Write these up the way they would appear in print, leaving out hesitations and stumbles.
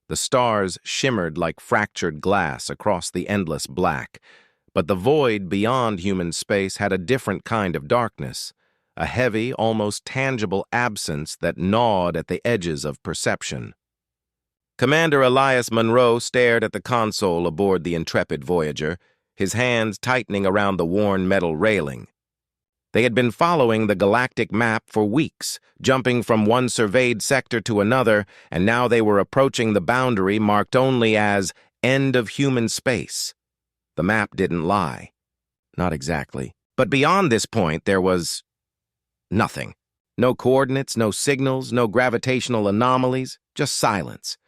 The stars shimmered like fractured glass across the endless black, but the void beyond human space had a different kind of darkness, a heavy, almost tangible absence that gnawed at the edges of perception. Commander Elias Monroe stared at the console aboard the intrepid Voyager, his hands tightening around the worn metal railing. They had been following the galactic map for weeks, jumping from one surveyed sector to another, and now they were approaching the boundary marked only as end of human space. The map didn't lie. Not exactly. But beyond this point, there was nothing. No coordinates, no signals, no gravitational anomalies, just silence.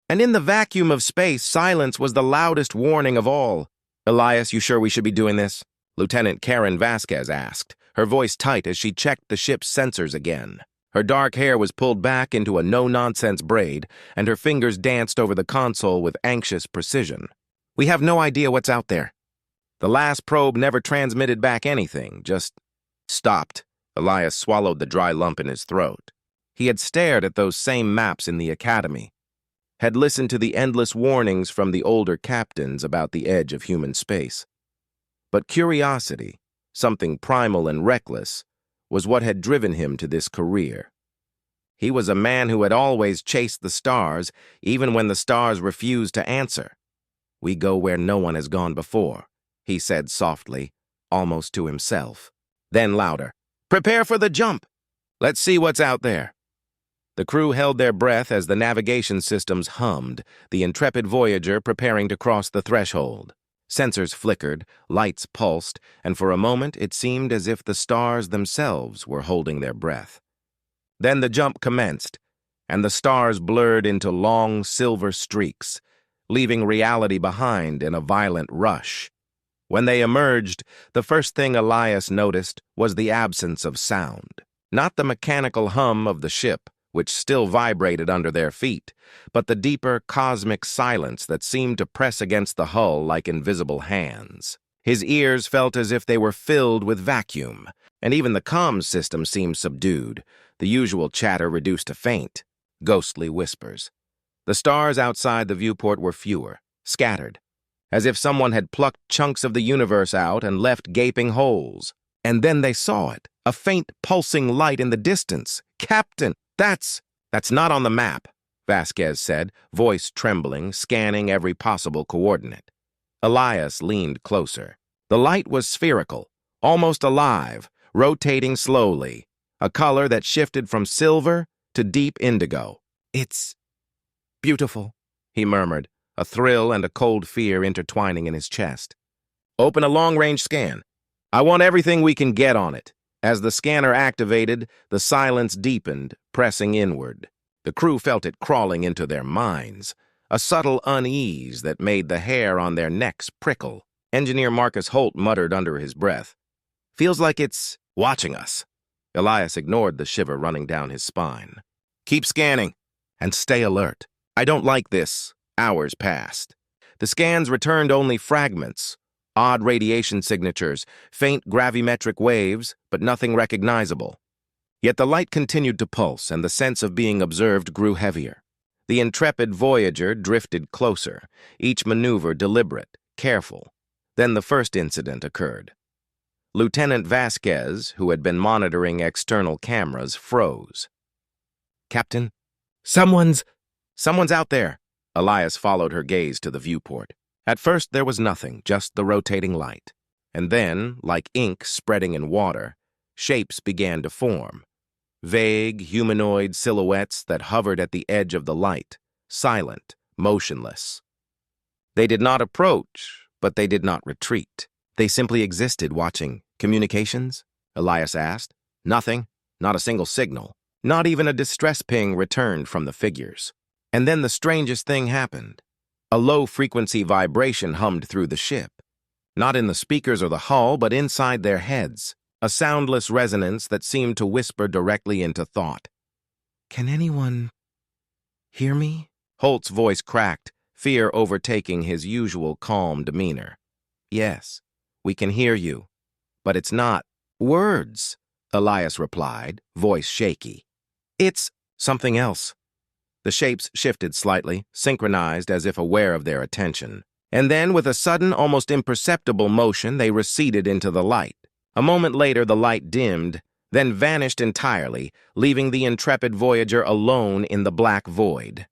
And in the vacuum of space, silence was the loudest warning of all. "Elias, you sure we should be doing this?" Lieutenant Karen Vasquez asked, her voice tight as she checked the ship's sensors again. Her dark hair was pulled back into a no-nonsense braid, and her fingers danced over the console with anxious precision. "We have no idea what's out there. The last probe never transmitted back anything, just stopped." Elias swallowed the dry lump in his throat. He had stared at those same maps in the academy, had listened to the endless warnings from the older captains about the edge of human space. But curiosity, something primal and reckless, was what had driven him to this career. He was a man who had always chased the stars, even when the stars refused to answer. "We go where no one has gone before," he said softly, almost to himself. Then louder, "Prepare for the jump! Let's see what's out there." The crew held their breath as the navigation systems hummed, the intrepid Voyager preparing to cross the threshold. Sensors flickered, lights pulsed, and for a moment it seemed as if the stars themselves were holding their breath. Then the jump commenced, and the stars blurred into long silver streaks, leaving reality behind in a violent rush. When they emerged, the first thing Elias noticed was the absence of sound. Not the mechanical hum of the ship, which still vibrated under their feet, but the deeper cosmic silence that seemed to press against the hull like invisible hands. His ears felt as if they were filled with vacuum, and even the comms system seemed subdued, the usual chatter reduced to faint, ghostly whispers. The stars outside the viewport were fewer, scattered, as if someone had plucked chunks of the universe out and left gaping holes. And then they saw it, a faint pulsing light in the distance. "Captain! That's not on the map," Vasquez said, voice trembling, scanning every possible coordinate. Elias leaned closer. The light was spherical, almost alive, rotating slowly, a color that shifted from silver to deep indigo. "It's beautiful," he murmured, a thrill and a cold fear intertwining in his chest. "Open a long-range scan. I want everything we can get on it." As the scanner activated, the silence deepened, pressing inward. The crew felt it crawling into their minds, a subtle unease that made the hair on their necks prickle. Engineer Marcus Holt muttered under his breath, "Feels like it's watching us." Elias ignored the shiver running down his spine. "Keep scanning, and stay alert. I don't like this." Hours passed. The scans returned only fragments, odd radiation signatures, faint gravimetric waves, but nothing recognizable. Yet the light continued to pulse, and the sense of being observed grew heavier. The intrepid Voyager drifted closer, each maneuver deliberate, careful. Then the first incident occurred. Lieutenant Vasquez, who had been monitoring external cameras, froze. "Captain, someone's out there." Elias followed her gaze to the viewport. At first there was nothing, just the rotating light. And then, like ink spreading in water, shapes began to form. Vague, humanoid silhouettes that hovered at the edge of the light, silent, motionless. They did not approach, but they did not retreat. They simply existed watching. "Communications?" Elias asked. Nothing, not a single signal. Not even a distress ping returned from the figures. And then the strangest thing happened. A low-frequency vibration hummed through the ship. Not in the speakers or the hull, but inside their heads. A soundless resonance that seemed to whisper directly into thought. "Can anyone hear me?" Holt's voice cracked, fear overtaking his usual calm demeanor. "Yes, we can hear you, but it's not words," Elias replied, voice shaky. "It's something else." The shapes shifted slightly, synchronized as if aware of their attention. And then, with a sudden, almost imperceptible motion, they receded into the light. A moment later, the light dimmed, then vanished entirely, leaving the intrepid Voyager alone in the black void.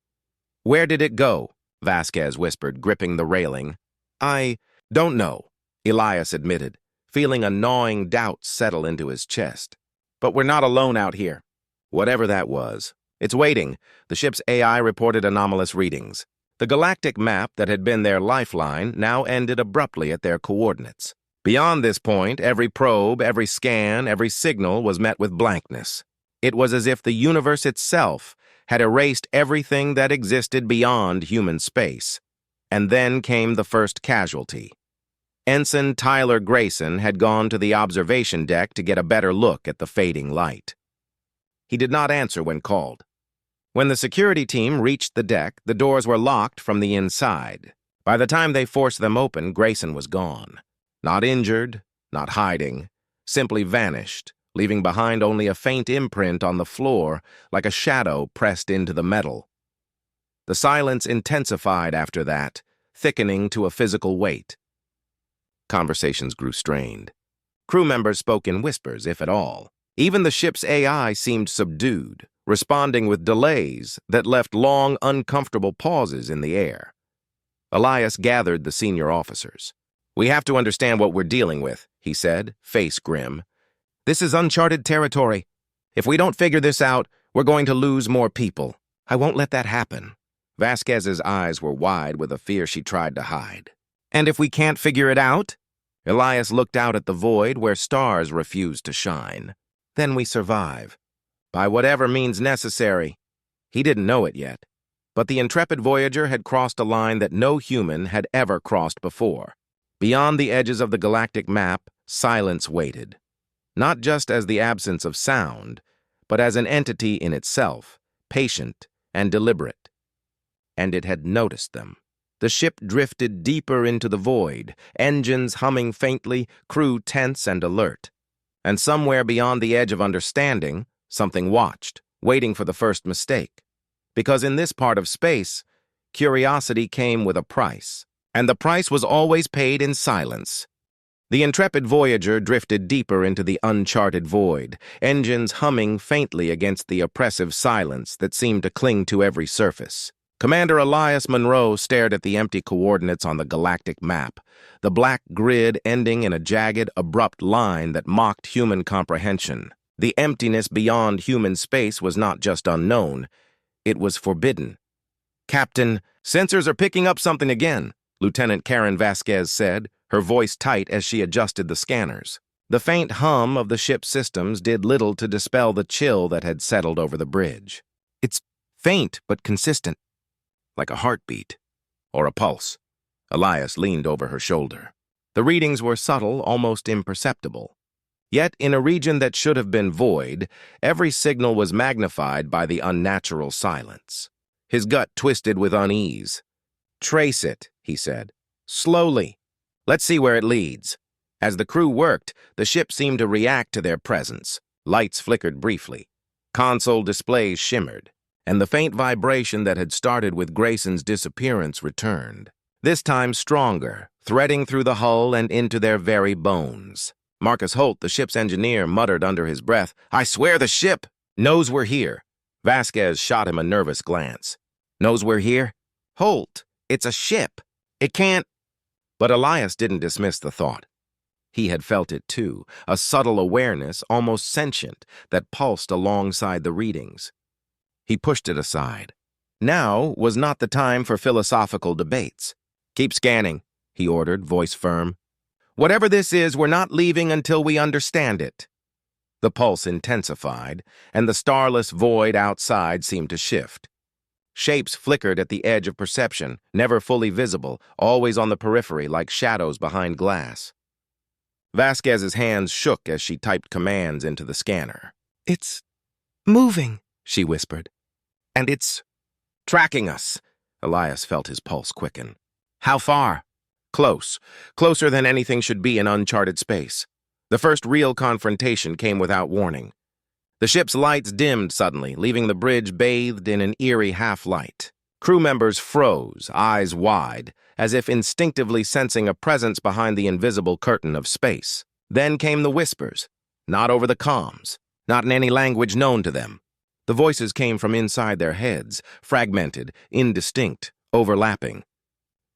"Where did it go?" Vasquez whispered, gripping the railing. "I don't know," Elias admitted, feeling a gnawing doubt settle into his chest. "But we're not alone out here." Whatever that was, it's waiting. The ship's AI reported anomalous readings. The galactic map that had been their lifeline now ended abruptly at their coordinates. Beyond this point, every probe, every scan, every signal was met with blankness. It was as if the universe itself had erased everything that existed beyond human space. And then came the first casualty. Ensign Tyler Grayson had gone to the observation deck to get a better look at the fading light. He did not answer when called. When the security team reached the deck, the doors were locked from the inside. By the time they forced them open, Grayson was gone. Not injured, not hiding, simply vanished, leaving behind only a faint imprint on the floor, like a shadow pressed into the metal. The silence intensified after that, thickening to a physical weight. Conversations grew strained. Crew members spoke in whispers, if at all. Even the ship's AI seemed subdued, responding with delays that left long, uncomfortable pauses in the air. Elias gathered the senior officers. "We have to understand what we're dealing with," he said, face grim. "This is uncharted territory. If we don't figure this out, we're going to lose more people. I won't let that happen." Vasquez's eyes were wide with a fear she tried to hide. "And if we can't figure it out?" Elias looked out at the void where stars refused to shine. "Then we survive. By whatever means necessary." He didn't know it yet, but the intrepid Voyager had crossed a line that no human had ever crossed before. Beyond the edges of the galactic map, silence waited. Not just as the absence of sound, but as an entity in itself, patient and deliberate. And it had noticed them. The ship drifted deeper into the void, engines humming faintly, crew tense and alert. And somewhere beyond the edge of understanding, something watched, waiting for the first mistake. Because in this part of space, curiosity came with a price, and the price was always paid in silence. The intrepid Voyager drifted deeper into the uncharted void, engines humming faintly against the oppressive silence that seemed to cling to every surface. Commander Elias Monroe stared at the empty coordinates on the galactic map, the black grid ending in a jagged, abrupt line that mocked human comprehension. The emptiness beyond human space was not just unknown, it was forbidden. "Captain, sensors are picking up something again," Lieutenant Karen Vasquez said, her voice tight as she adjusted the scanners. The faint hum of the ship's systems did little to dispel the chill that had settled over the bridge. "It's faint but consistent, like a heartbeat or a pulse." Elias leaned over her shoulder. The readings were subtle, almost imperceptible. Yet, in a region that should have been void, every signal was magnified by the unnatural silence. His gut twisted with unease. "Trace it," he said. "Slowly. Let's see where it leads." As the crew worked, the ship seemed to react to their presence. Lights flickered briefly. Console displays shimmered, and the faint vibration that had started with Grayson's disappearance returned. This time stronger, threading through the hull and into their very bones. Marcus Holt, the ship's engineer, muttered under his breath, "I swear the ship knows we're here." Vasquez shot him a nervous glance. "Knows we're here? Holt, it's a ship. It can't—" But Elias didn't dismiss the thought. He had felt it too, a subtle awareness, almost sentient, that pulsed alongside the readings. He pushed it aside. Now was not the time for philosophical debates. "Keep scanning," he ordered, voice firm. "Whatever this is, we're not leaving until we understand it." The pulse intensified, and the starless void outside seemed to shift. Shapes flickered at the edge of perception, never fully visible, always on the periphery like shadows behind glass. Vasquez's hands shook as she typed commands into the scanner. "It's moving," she whispered. "And it's tracking us." Elias felt his pulse quicken. "How far?" "Close. Closer than anything should be in uncharted space." The first real confrontation came without warning. The ship's lights dimmed suddenly, leaving the bridge bathed in an eerie half-light. Crew members froze, eyes wide, as if instinctively sensing a presence behind the invisible curtain of space. Then came the whispers, not over the comms, not in any language known to them. The voices came from inside their heads, fragmented, indistinct, overlapping.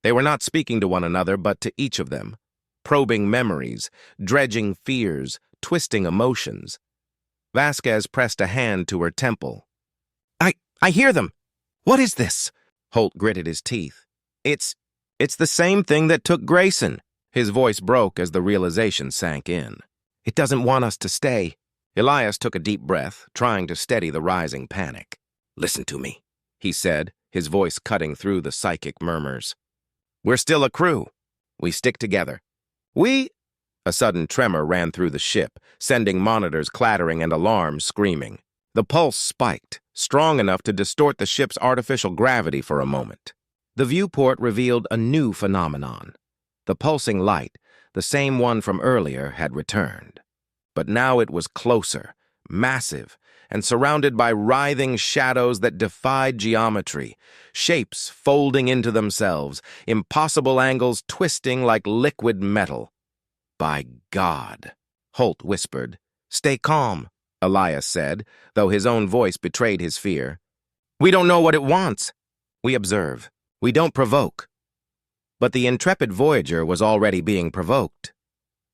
They were not speaking to one another, but to each of them, probing memories, dredging fears, twisting emotions. Vasquez pressed a hand to her temple. I hear them! What is this? Holt gritted his teeth. It's the same thing that took Grayson. His voice broke as the realization sank in. It doesn't want us to stay. Elias took a deep breath, trying to steady the rising panic. Listen to me, he said, his voice cutting through the psychic murmurs. We're still a crew. We stick together. A sudden tremor ran through the ship, sending monitors clattering and alarms screaming. The pulse spiked, strong enough to distort the ship's artificial gravity for a moment. The viewport revealed a new phenomenon. The pulsing light, the same one from earlier, had returned. But now it was closer, massive, and surrounded by writhing shadows that defied geometry, shapes folding into themselves, impossible angles twisting like liquid metal. By God, Holt whispered. Stay calm, Elias said, though his own voice betrayed his fear. We don't know what it wants. We observe. We don't provoke. But the intrepid Voyager was already being provoked.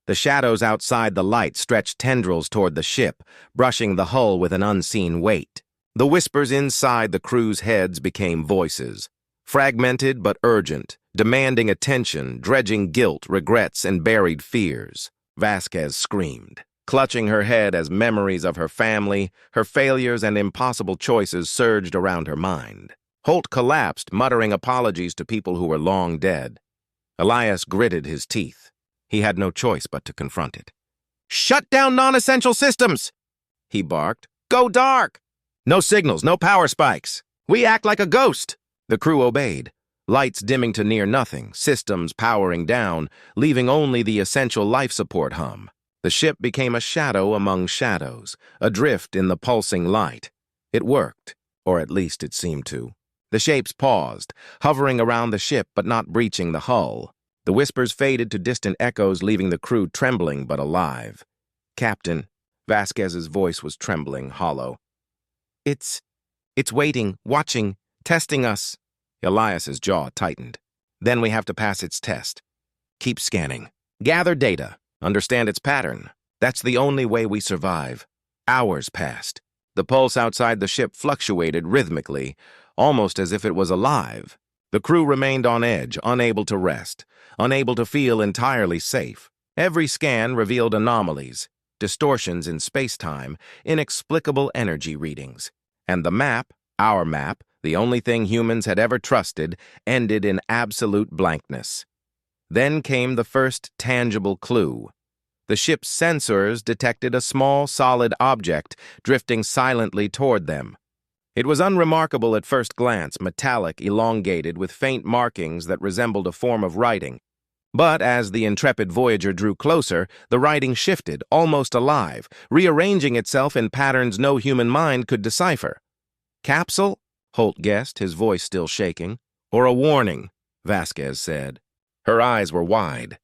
The shadows outside the light stretched tendrils toward the ship, brushing the hull with an unseen weight. The whispers inside the crew's heads became voices, fragmented but urgent, demanding attention, dredging guilt, regrets, and buried fears. Vasquez screamed, clutching her head as memories of her family, her failures, and impossible choices surged around her mind. Holt collapsed, muttering apologies to people who were long dead. Elias gritted his teeth. He had no choice but to confront it. Shut down non-essential systems! He barked. Go dark! No signals, no power spikes. We act like a ghost. The crew obeyed, lights dimming to near nothing, systems powering down, leaving only the essential life support hum. The ship became a shadow among shadows, adrift in the pulsing light. It worked, or at least it seemed to. The shapes paused, hovering around the ship but not breaching the hull. The whispers faded to distant echoes, leaving the crew trembling but alive. Captain, Vasquez's voice was trembling, hollow. It's waiting, watching, testing us. Elias's jaw tightened. Then we have to pass its test. Keep scanning. Gather data. Understand its pattern. That's the only way we survive. Hours passed. The pulse outside the ship fluctuated rhythmically, almost as if it was alive. The crew remained on edge, unable to rest, unable to feel entirely safe. Every scan revealed anomalies, distortions in space-time, inexplicable energy readings. And the map, our map, the only thing humans had ever trusted, ended in absolute blankness. Then came the first tangible clue. The ship's sensors detected a small, solid object drifting silently toward them. It was unremarkable at first glance, metallic, elongated, with faint markings that resembled a form of writing. But as the intrepid Voyager drew closer, the writing shifted, almost alive, rearranging itself in patterns no human mind could decipher. Capsule? Holt guessed, his voice still shaking. Or a warning, Vasquez said. Her eyes were wide.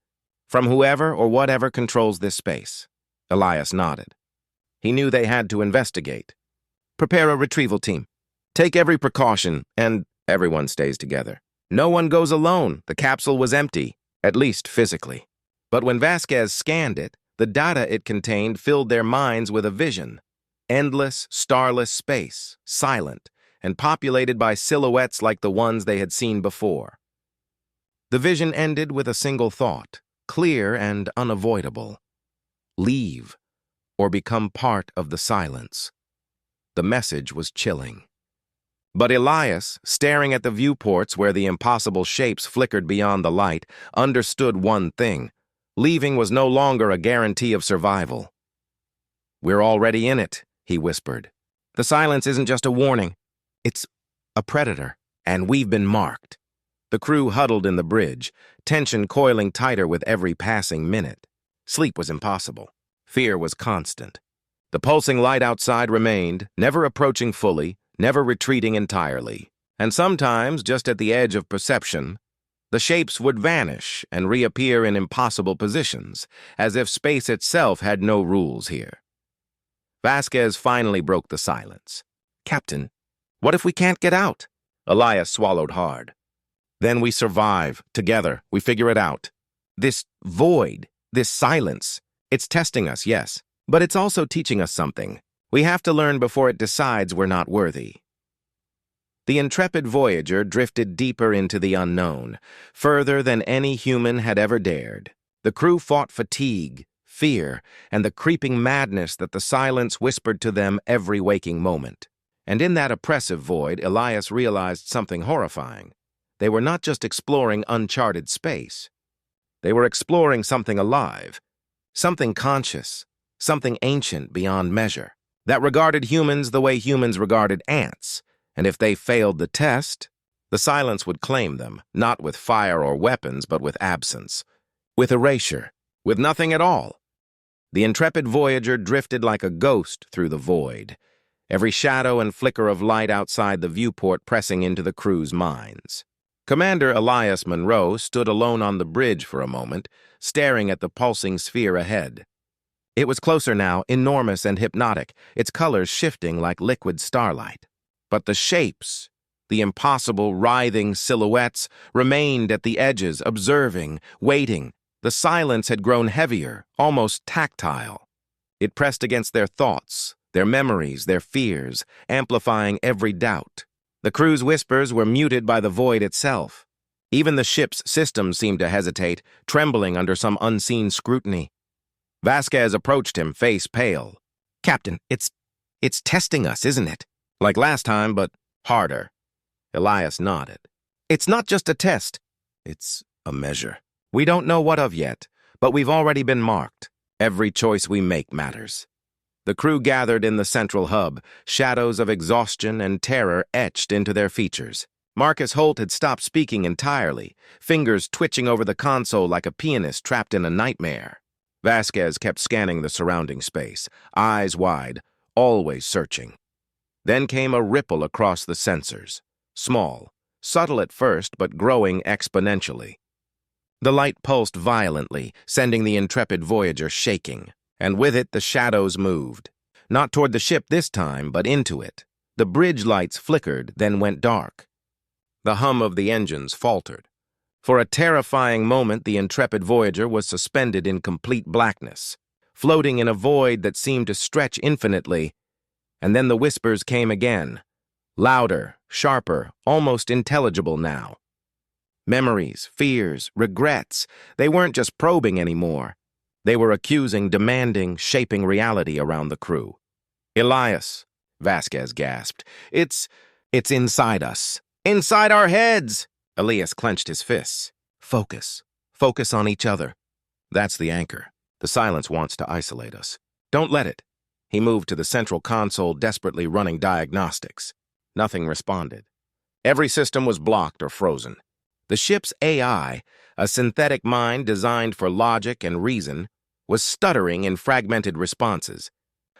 From whoever or whatever controls this space. Elias nodded. He knew they had to investigate. Prepare a retrieval team. Take every precaution, and everyone stays together. No one goes alone. The capsule was empty, at least physically. But when Vasquez scanned it, the data it contained filled their minds with a vision. Endless, starless space, silent, and populated by silhouettes like the ones they had seen before. The vision ended with a single thought, clear and unavoidable. Leave, or become part of the silence. The message was chilling. But Elias, staring at the viewports where the impossible shapes flickered beyond the light, understood one thing. Leaving was no longer a guarantee of survival. We're already in it, he whispered. The silence isn't just a warning. It's a predator, and we've been marked. The crew huddled in the bridge, tension coiling tighter with every passing minute. Sleep was impossible. Fear was constant. The pulsing light outside remained, never approaching fully, never retreating entirely. And sometimes, just at the edge of perception, the shapes would vanish and reappear in impossible positions, as if space itself had no rules here. Vasquez finally broke the silence. "Captain, what if we can't get out?" Elias swallowed hard. "Then we survive. Together, we figure it out. This void, this silence, it's testing us, yes, but it's also teaching us something. We have to learn before it decides we're not worthy." The intrepid voyager drifted deeper into the unknown, further than any human had ever dared. The crew fought fatigue, fear, and the creeping madness that the silence whispered to them every waking moment. And in that oppressive void, Elias realized something horrifying. They were not just exploring uncharted space. They were exploring something alive, something conscious, something ancient beyond measure, that regarded humans the way humans regarded ants. And if they failed the test, the silence would claim them, not with fire or weapons, but with absence, with erasure, with nothing at all. The intrepid voyager drifted like a ghost through the void, every shadow and flicker of light outside the viewport pressing into the crew's minds. Commander Elias Monroe stood alone on the bridge for a moment, staring at the pulsing sphere ahead. It was closer now, enormous and hypnotic, its colors shifting like liquid starlight. But the shapes, the impossible, writhing silhouettes, remained at the edges, observing, waiting. The silence had grown heavier, almost tactile. It pressed against their thoughts, their memories, their fears, amplifying every doubt. The crew's whispers were muted by the void itself. Even the ship's systems seemed to hesitate, trembling under some unseen scrutiny. Vasquez approached him, face pale. "Captain, it's testing us, isn't it?" "Like last time, but harder." Elias nodded. "It's not just a test. It's a measure. We don't know what of yet, but we've already been marked. Every choice we make matters." The crew gathered in the central hub, shadows of exhaustion and terror etched into their features. Marcus Holt had stopped speaking entirely, fingers twitching over the console like a pianist trapped in a nightmare. Vasquez kept scanning the surrounding space, eyes wide, always searching. Then came a ripple across the sensors, small, subtle at first, but growing exponentially. The light pulsed violently, sending the intrepid voyager shaking, and with it the shadows moved. Not toward the ship this time, but into it. The bridge lights flickered, then went dark. The hum of the engines faltered. For a terrifying moment, the intrepid voyager was suspended in complete blackness, floating in a void that seemed to stretch infinitely. And then the whispers came again, louder, sharper, almost intelligible now. Memories, fears, regrets, they weren't just probing anymore. They were accusing, demanding, shaping reality around the crew. "Elias," Vasquez gasped, it's inside us. Inside our heads!" Elias clenched his fists. "Focus. Focus on each other. That's the anchor. The silence wants to isolate us. Don't let it." He moved to the central console, desperately running diagnostics. Nothing responded. Every system was blocked or frozen. The ship's AI, a synthetic mind designed for logic and reason, was stuttering in fragmented responses.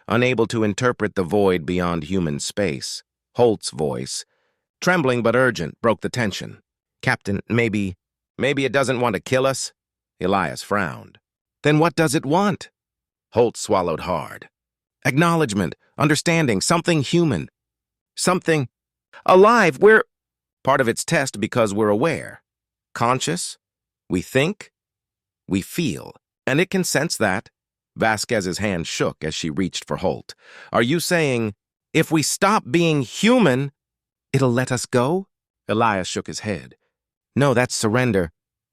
Unable to interpret the void beyond human space, Holt's voice, trembling but urgent, broke the tension. "Captain, maybe it doesn't want to kill us?" Elias frowned. "Then what does it want?" Holt swallowed hard. "Acknowledgement, understanding, something human. Something alive. We're part of its test because we're aware. Conscious. We think. We feel. And it can sense that." Vasquez's hand shook as she reached for Holt. "Are you saying, if we stop being human, it'll let us go?" Elias shook his head. "No, that's surrender.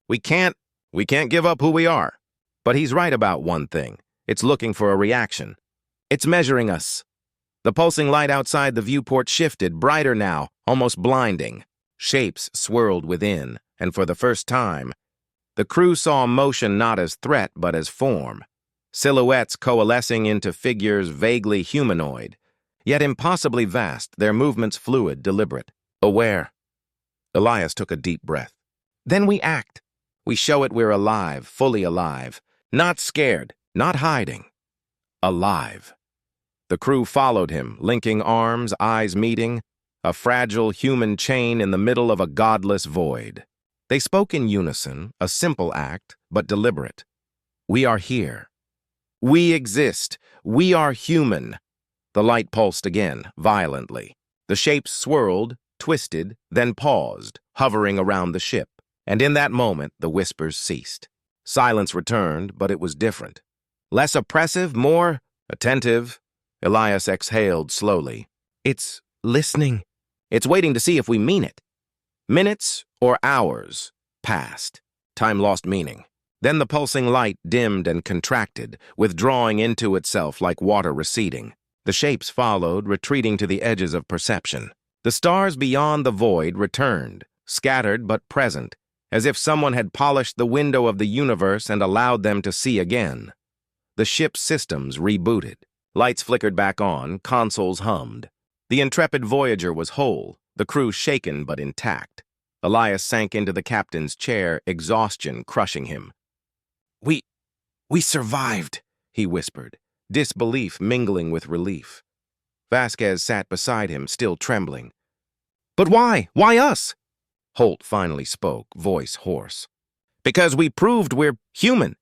We can't give up who we are." But he's right about one thing. It's looking for a reaction. It's measuring us. The pulsing light outside the viewport shifted, brighter now, almost blinding. Shapes swirled within, and for the first time, the crew saw motion not as threat but as form. Silhouettes coalescing into figures vaguely humanoid, yet impossibly vast, their movements fluid, deliberate, aware. Elias took a deep breath. "Then we act. We show it we're alive, fully alive. Not scared, not hiding. Alive." The crew followed him, linking arms, eyes meeting, a fragile human chain in the middle of a godless void. They spoke in unison, a simple act, but deliberate. We are here. We exist. We are human. The light pulsed again, violently. The shapes swirled, twisted, then paused, hovering around the ship. And in that moment, the whispers ceased. Silence returned, but it was different. Less oppressive, more attentive. Elias exhaled slowly. It's listening. It's waiting to see if we mean it. Minutes or hours passed. Time lost meaning. Then the pulsing light dimmed and contracted, withdrawing into itself like water receding. The shapes followed, retreating to the edges of perception. The stars beyond the void returned, scattered but present, as if someone had polished the window of the universe and allowed them to see again. The ship's systems rebooted. Lights flickered back on, consoles hummed. The intrepid Voyager was whole, the crew shaken but intact. Elias sank into the captain's chair, exhaustion crushing him. We survived, he whispered, disbelief mingling with relief. Vasquez sat beside him, still trembling. But why? Why us? Holt finally spoke, voice hoarse. Because we proved we're human.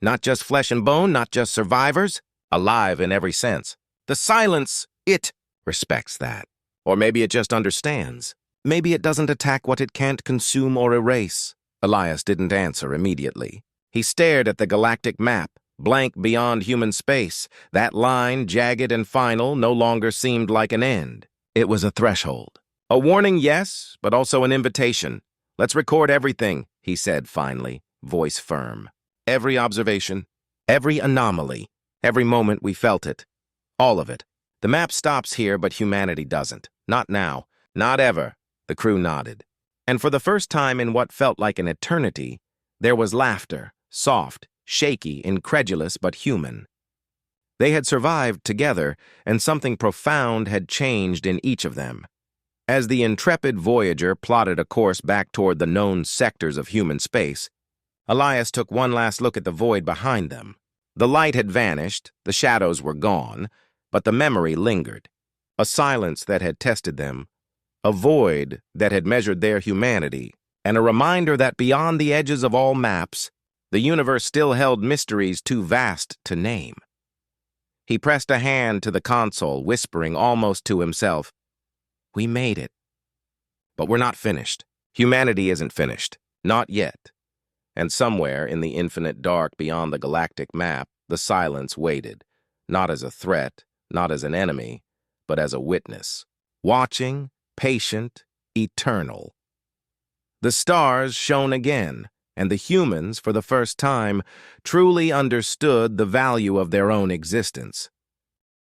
Not just flesh and bone, not just survivors, alive in every sense. The silence, it respects that. Or maybe it just understands. Maybe it doesn't attack what it can't consume or erase. Elias didn't answer immediately. He stared at the galactic map, blank beyond human space. That line, jagged and final, no longer seemed like an end. It was a threshold. A warning, yes, but also an invitation. Let's record everything, he said finally, voice firm. Every observation, every anomaly, every moment we felt it. All of it. The map stops here, but humanity doesn't. Not now. Not ever. The crew nodded. And for the first time in what felt like an eternity, there was laughter, soft, shaky, incredulous, but human. They had survived together, and something profound had changed in each of them. As the intrepid Voyager plotted a course back toward the known sectors of human space, Elias took one last look at the void behind them. The light had vanished, the shadows were gone, but the memory lingered. A silence that had tested them, a void that had measured their humanity, and a reminder that beyond the edges of all maps, the universe still held mysteries too vast to name. He pressed a hand to the console, whispering almost to himself, "We made it. But we're not finished. Humanity isn't finished. Not yet." And somewhere in the infinite dark beyond the galactic map, the silence waited, not as a threat, not as an enemy, but as a witness, watching, patient, eternal. The stars shone again, and the humans, for the first time, truly understood the value of their own existence.